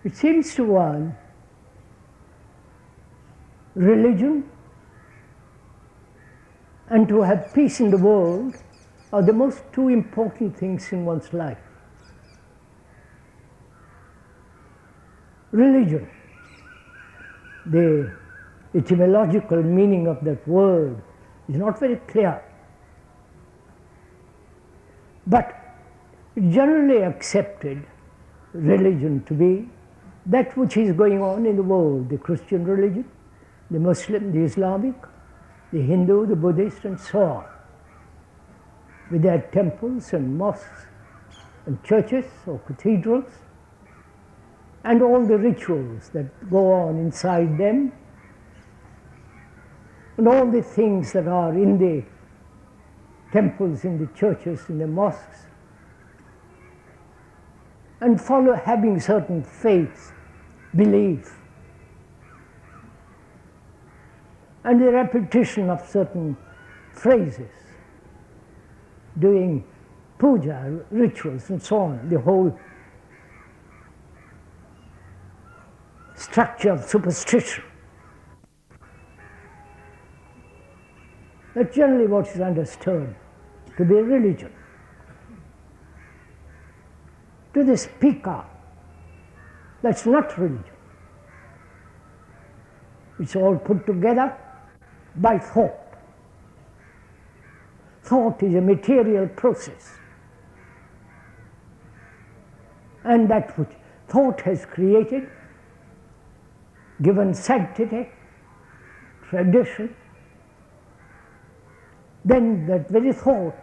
It seems to one religion and to have peace in the world are the most two important things in one's life. Religion, the etymological meaning of that word is not very clear, but it's generally accepted religion to be that which is going on in the world, the Christian religion, the Muslim, the Islamic, the Hindu, the Buddhist, and so on, with their temples and mosques and churches or cathedrals, and all the rituals that go on inside them, and all the things that are in the temples, in the churches, in the mosques, and follow having certain faith, belief, and the repetition of certain phrases, doing puja, rituals, and so on, the whole structure of superstition. That's generally what is understood to be religion. To the speaker, that's not religion. It's all put together by thought. Thought is a material process. And that which thought has created, given sanctity, tradition, then that very thought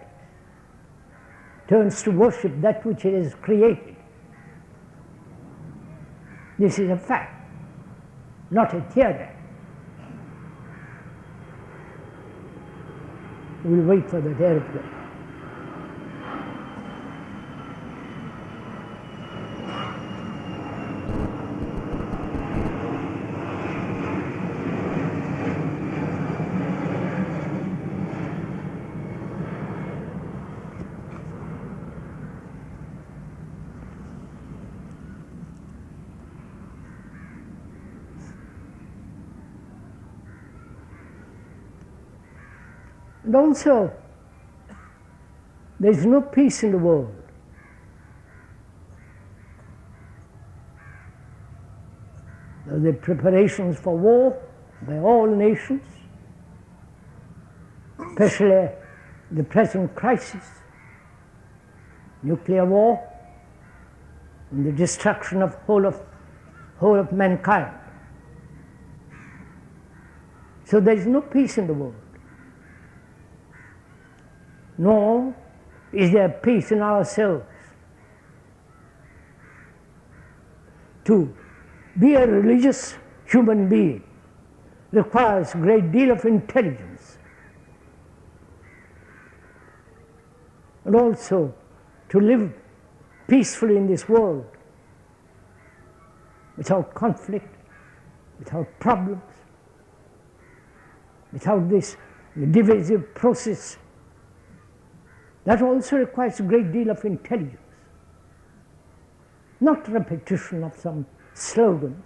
turns to worship that which it has created. This is a fact, not a theory. We'll wait for the airplane. And also, there is no peace in the world. There are the preparations for war by all nations, especially the present crisis, nuclear war, and the destruction of whole of mankind. So there is no peace in the world. Nor is there peace in ourselves. To be a religious human being requires a great deal of intelligence. And also to live peacefully in this world without conflict, without problems, without this divisive process. That also requires a great deal of intelligence, not repetition of some slogans,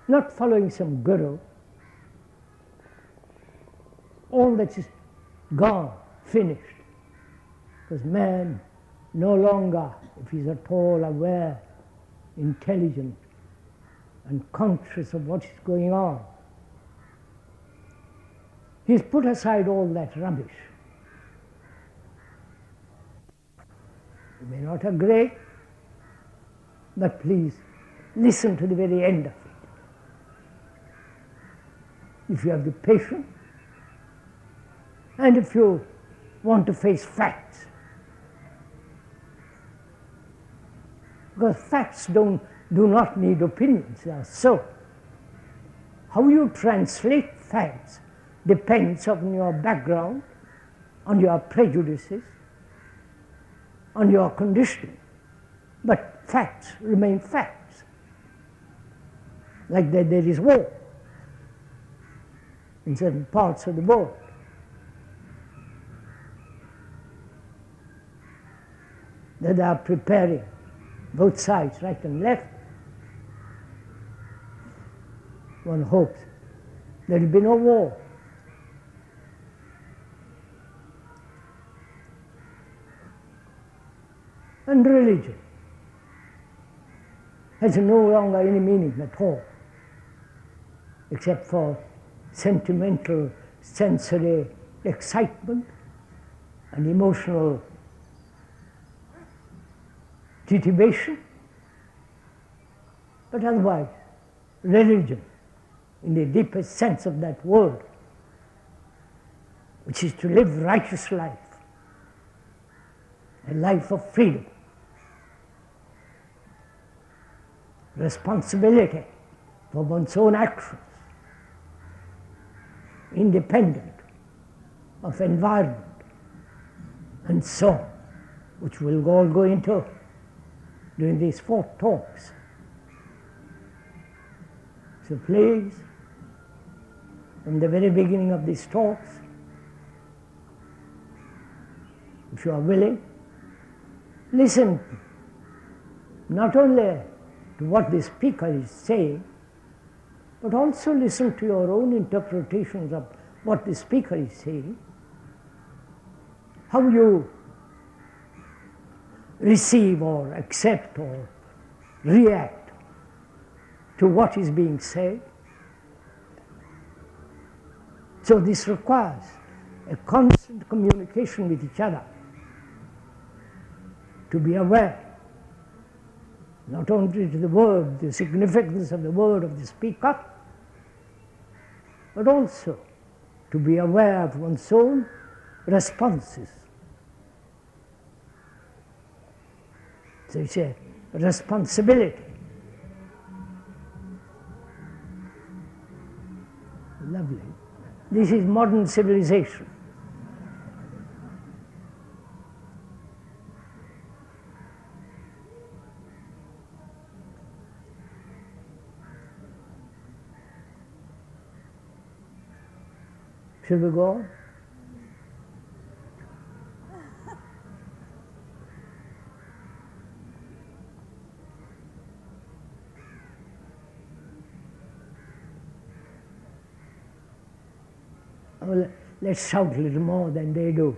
not following some guru. All that is gone, finished, because man no longer, if he's at all aware, intelligent, and conscious of what is going on, he's put aside all that rubbish. You may not agree, but please listen to the very end of it. If you have the patience, and if you want to face facts. Because facts do not need opinions, they are so. How you translate facts depends on your background, on your prejudices, on your conditioning. But facts remain facts. Like that there is war in certain parts of the world. That they are preparing both sides, right and left. One hopes there will be no war. And religion has no longer any meaning at all, except for sentimental, sensory excitement and emotional titivation. But otherwise, religion, in the deepest sense of that word, which is to live righteous life, a life of freedom, responsibility for one's own actions, independent of environment, and so on, which we'll all go into during these 4 talks. So please, from the very beginning of these talks, if you are willing, listen not only to what the speaker is saying, but also listen to your own interpretations of what the speaker is saying, how you receive or accept or react to what is being said. So this requires a constant communication with each other, to be aware not only to the word, the significance of the word of the speaker, but also to be aware of one's own responses. So it's a responsibility. Lovely. This is modern civilization. Shall we go on? Well, let's shout a little more than they do.